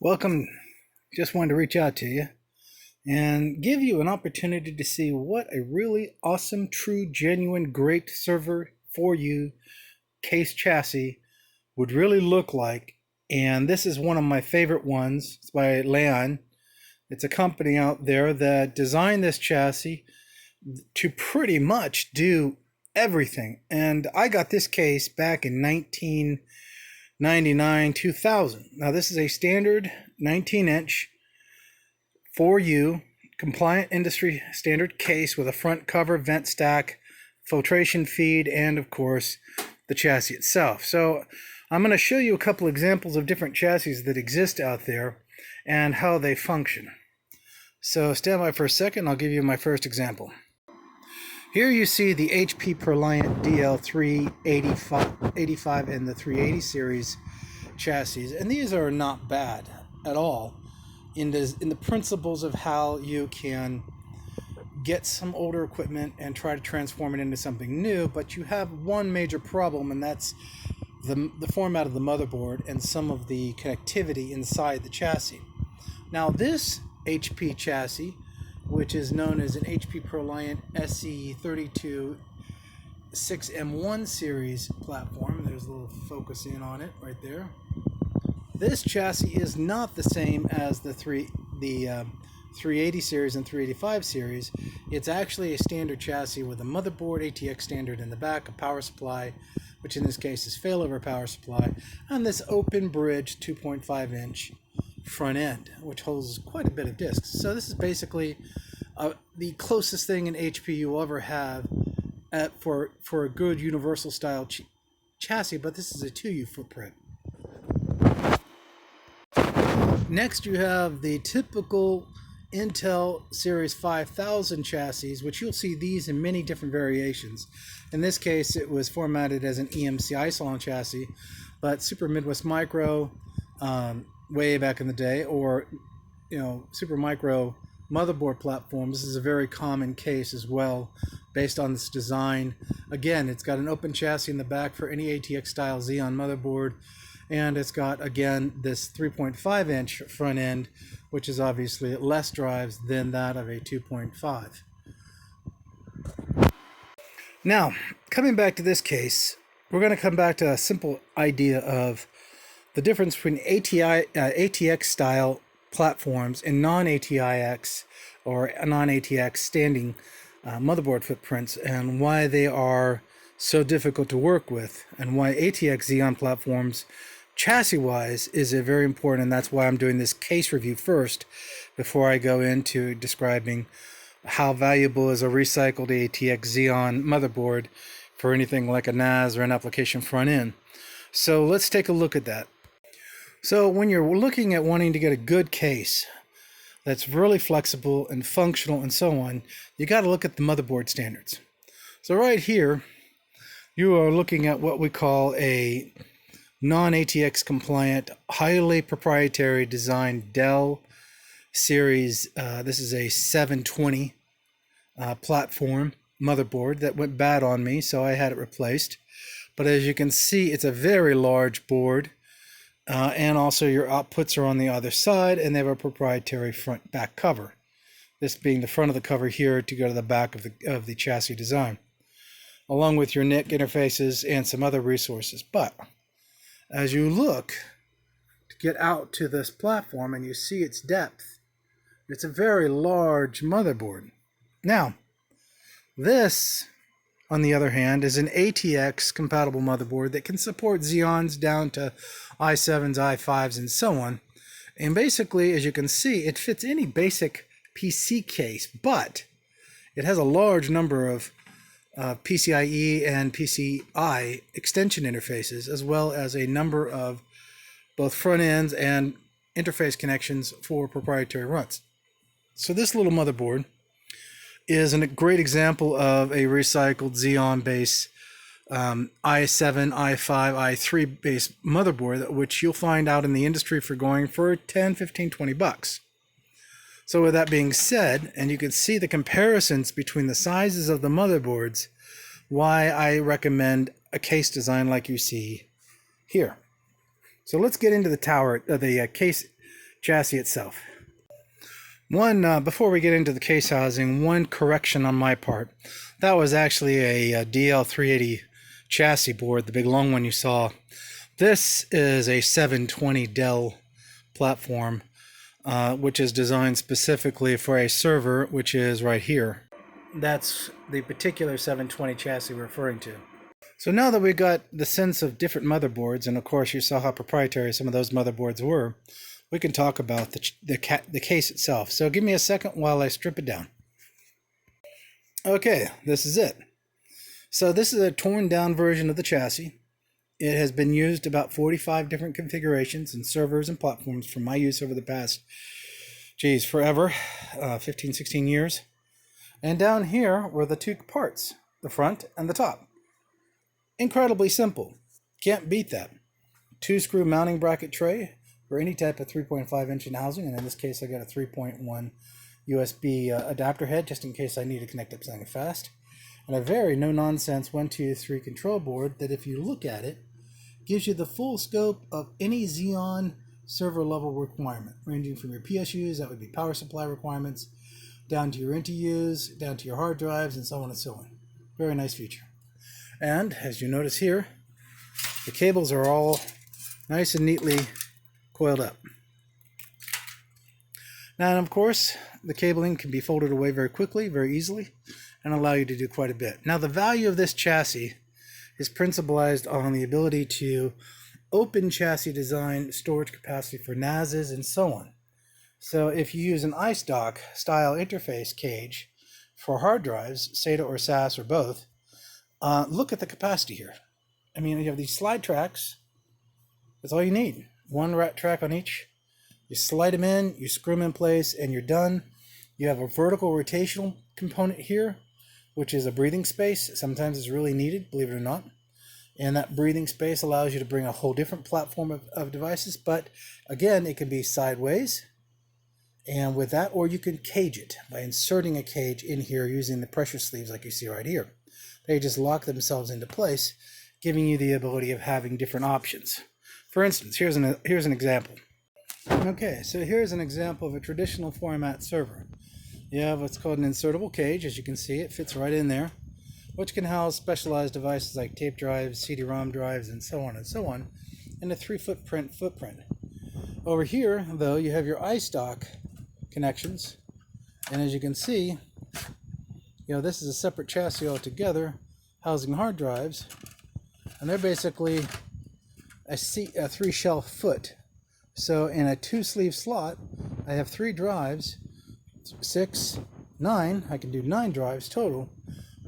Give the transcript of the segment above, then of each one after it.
Welcome. Just wanted to reach out to you and give you an opportunity to see what a really awesome, true, genuine, great server for you case chassis would really look like. And this is one of my favorite ones. It's by Leon. It's a company out there that designed this chassis to pretty much do everything. And I got this case back in 1999, 2000. Now this is a standard 19-inch 4U compliant industry standard case with a front cover, vent stack, filtration feed, and of course the chassis itself. So I'm going to show you a couple examples of different chassis that exist out there and how they function. So stand by for a second, I'll give you my first example. Here you see the HP ProLiant DL385 and the 380 series chassis, and these are not bad at all in the principles of how you can get some older equipment and try to transform it into something new. But you have one major problem, and that's the format of the motherboard and some of the connectivity inside the chassis. Now this HP chassis, which is known as an HP ProLiant SE32 6M1 series platform. There's a little focus in on it right there. This chassis is not the same as the 380 series and 385 series. It's actually a standard chassis with a motherboard ATX standard in the back, a power supply, which in this case is failover power supply, and this open bridge 2.5-inch front end, which holds quite a bit of disks. So this is basically the closest thing in HP you'll ever have for a good universal style chassis, but this is a 2U footprint. Next you have the typical Intel Series 5000 chassis, which you'll see these in many different variations. In this case it was formatted as an EMC Icydock chassis, but Super Midwest Micro way back in the day, or Super Micro motherboard platforms. This is a very common case as well based on this design. Again, it's got an open chassis in the back for any ATX style Xeon motherboard, and it's got again this 3.5-inch front end, which is obviously less drives than that of a 2.5. Now coming back to this case, we're going to come back to a simple idea of the difference between ATX style platforms and non-ATX or non-ATX standing motherboard footprints, and why they are so difficult to work with, and why ATX Xeon platforms chassis-wise is very important. And that's why I'm doing this case review first before I go into describing how valuable is a recycled ATX Xeon motherboard for anything like a NAS or an application front end. So let's take a look at that. So when you're looking at wanting to get a good case that's really flexible and functional and so on, you got to look at the motherboard standards. So right here, you are looking at what we call a non-ATX compliant, highly proprietary design Dell series. This is a 720 platform motherboard that went bad on me, so I had it replaced. But as you can see, it's a very large board. And also your outputs are on the other side, and they have a proprietary front back cover, this being the front of the cover here to go to the back of the chassis design, along with your NIC interfaces and some other resources. But as you look to get out to this platform and you see its depth, it's a very large motherboard. Now this, on the other hand, is an ATX compatible motherboard that can support Xeons down to i7s, i5s, and so on. And basically, as you can see, it fits any basic PC case, but it has a large number of PCIe and PCI extension interfaces, as well as a number of both front ends and interface connections for proprietary runs. So this little motherboard is a great example of a recycled Xeon base i7, i5, i3 base motherboard, which you'll find out in the industry for going for 10, 15, 20 bucks. So with that being said, and you can see the comparisons between the sizes of the motherboards, why I recommend a case design like you see here. So let's get into the case chassis itself. Before we get into the case housing, one correction on my part. That was actually a DL380 chassis board, the big long one you saw. This is a 720 Dell platform, which is designed specifically for a server, which is right here. That's the particular 720 chassis we're referring to. So now that we got the sense of different motherboards, and of course you saw how proprietary some of those motherboards were, we can talk about the case itself. So give me a second while I strip it down. Okay, this is it. So this is a torn down version of the chassis. It has been used about 45 different configurations and servers and platforms for my use over the past, forever, 15, 16 years. And down here were the two parts, the front and the top. Incredibly simple. Can't beat that. 2-screw mounting bracket tray for any type of 3.5 inch in housing, and in this case I got a 3.1 USB adapter head just in case I need to connect up something fast, and a very no-nonsense 1, 2, 3 control board that, if you look at it, gives you the full scope of any Xeon server level requirement, ranging from your PSUs, that would be power supply requirements, down to your NTUs, down to your hard drives, and so on and so on. Very nice feature. And as you notice here, the cables are all nice and neatly coiled up. Now, of course, the cabling can be folded away very quickly, very easily, and allow you to do quite a bit. Now, the value of this chassis is principalized on the ability to open chassis design, storage capacity for NASs, and so on. So if you use an Icydock style interface cage for hard drives, SATA or SAS or both, look at the capacity here. I mean, you have these slide tracks. That's all you need. One track on each. You slide them in, you screw them in place, and you're done. You have a vertical rotational component here, which is a breathing space. Sometimes it's really needed, believe it or not. And that breathing space allows you to bring a whole different platform of devices. But again, it can be sideways. And with that, or you can cage it by inserting a cage in here using the pressure sleeves like you see right here. They just lock themselves into place, giving you the ability of having different options. For instance, here's an example. Okay, so here's an example of a traditional format server. You have what's called an insertable cage. As you can see, it fits right in there, which can house specialized devices like tape drives, CD-ROM drives, and so on, in a 3-foot footprint. Over here, though, you have your Icydock connections, and as you can see, this is a separate chassis altogether, housing hard drives, and they're basically a 3-shelf foot. So in a 2-sleeve slot, I have 3 drives, 6, 9. I can do 9 drives total.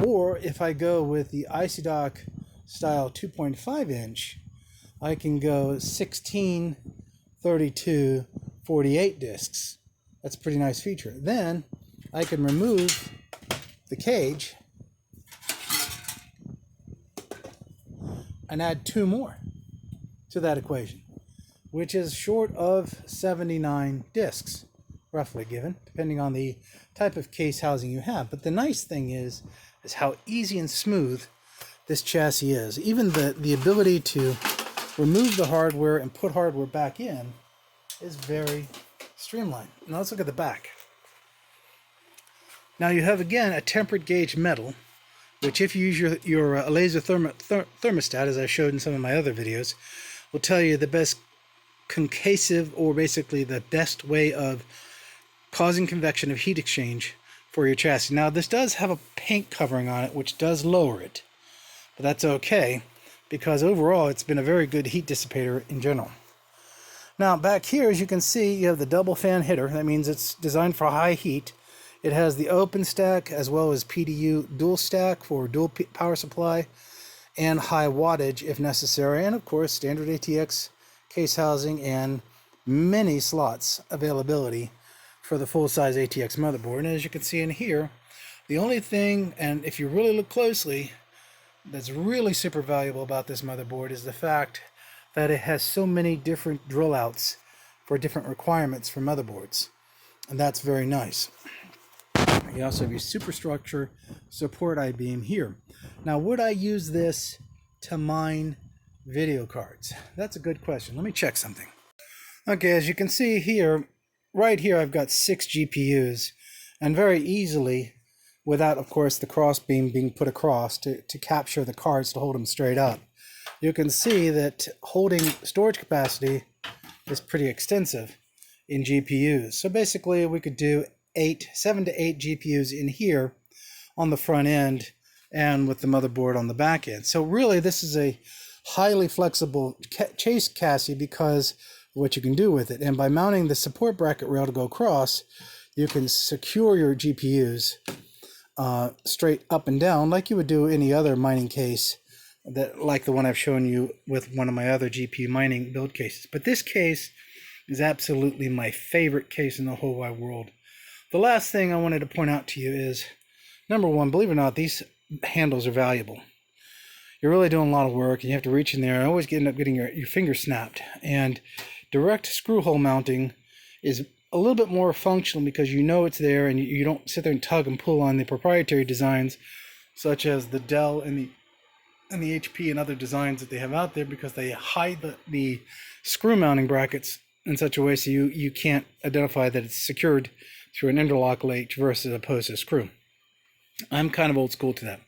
Or if I go with the Icydock style 2.5 inch, I can go 16, 32, 48 discs. That's a pretty nice feature. Then I can remove the cage and add 2 more to that equation, which is short of 79 discs, roughly given, depending on the type of case housing you have. But the nice thing is how easy and smooth this chassis is. Even the ability to remove the hardware and put hardware back in is very streamlined. Now let's look at the back. Now you have, again, a tempered gauge metal, which if you use your laser thermostat, as I showed in some of my other videos, will tell you the best concasive, or basically the best way of causing convection of heat exchange for your chassis. Now this does have a paint covering on it, which does lower it, but that's okay, because overall it's been a very good heat dissipator in general. Now back here, as you can see, you have the double fan header. That means it's designed for high heat. It has the open stack as well as PDU dual stack for dual power supply and high wattage if necessary, and of course standard ATX case housing and many slots availability for the full-size ATX motherboard. And as you can see in here, the only thing, and if you really look closely, that's really super valuable about this motherboard is the fact that it has so many different drill outs for different requirements for motherboards, and that's very nice. You also have your superstructure support I-beam here. Now, would I use this to mine video cards? That's a good question. Let me check something. Okay, as you can see here, right here I've got 6 GPUs, and very easily, without of course the crossbeam being put across to capture the cards to hold them straight up, you can see that holding storage capacity is pretty extensive in GPUs. So basically we could do 7 to 8 GPUs in here on the front end and with the motherboard on the back end. So really this is a highly flexible chase chassis because of what you can do with it. And by mounting the support bracket rail to go across, you can secure your GPUs straight up and down like you would do any other mining case, like the one I've shown you with one of my other GPU mining build cases. But this case is absolutely my favorite case in the whole wide world. The last thing I wanted to point out to you is, number one, believe it or not, these handles are valuable. You're really doing a lot of work and you have to reach in there and always end up getting your finger snapped. And direct screw hole mounting is a little bit more functional because you know it's there and you don't sit there and tug and pull on the proprietary designs such as the Dell and the HP and other designs that they have out there, because they hide the screw mounting brackets in such a way so you can't identify that it's secured through an interlock latch versus opposed to a screw. I'm kind of old school to that.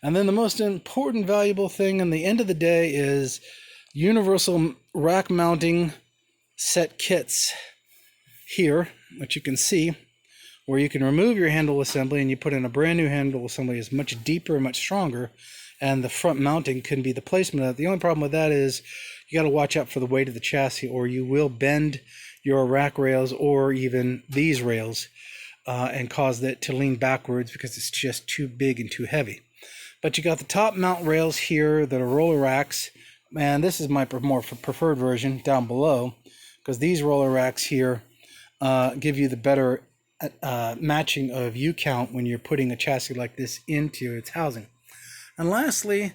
And then the most important valuable thing in the end of the day is universal rack mounting set kits here, which you can see, where you can remove your handle assembly and you put in a brand new handle assembly. Is much deeper and much stronger, and the front mounting can be the placement of it. The only problem with that is you got to watch out for the weight of the chassis, or you will bend your rack rails or even these rails and cause it to lean backwards because it's just too big and too heavy. But you got the top mount rails here that are roller racks, and this is my more preferred version down below, because these roller racks here give you the better matching of U count when you're putting a chassis like this into its housing. And lastly,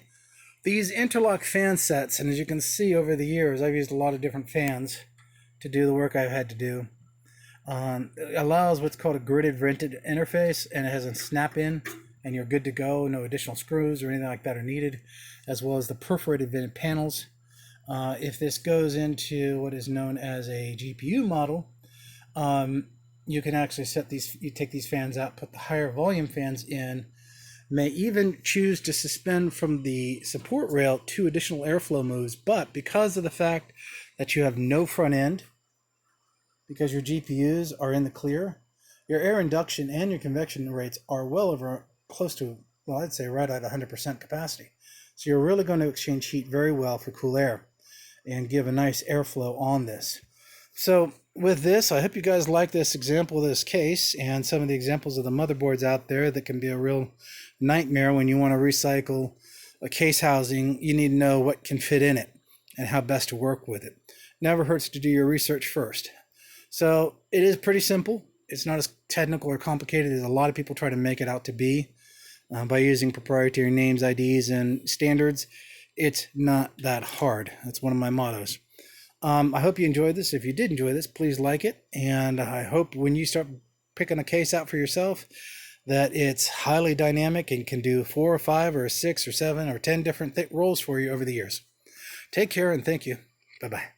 these interlock fan sets, and as you can see over the years, I've used a lot of different fans to do the work I've had to do. It allows what's called a gridded vented interface, and it has a snap-in, and you're good to go. No additional screws or anything like that are needed, as well as the perforated vented panels. If this goes into what is known as a GPU model, you can actually set these, you take these fans out, put the higher volume fans in, may even choose to suspend from the support rail 2 additional airflow moves. But because of the fact that you have no front end, because your GPUs are in the clear, your air induction and your convection rates are well over close to, well, I'd say right at 100% capacity. So you're really going to exchange heat very well for cool air and give a nice airflow on this. So with this, I hope you guys like this example of this case and some of the examples of the motherboards out there that can be a real nightmare when you want to recycle a case housing. You need to know what can fit in it and how best to work with it. Never hurts to do your research first. So it is pretty simple. It's not as technical or complicated as a lot of people try to make it out to be by using proprietary names, IDs, and standards. It's not that hard. That's one of my mottos. I hope you enjoyed this. If you did enjoy this, please like it. And I hope when you start picking a case out for yourself that it's highly dynamic and can do 4 or 5 or 6 or 7 or 10 different roles for you over the years. Take care and thank you. Bye-bye.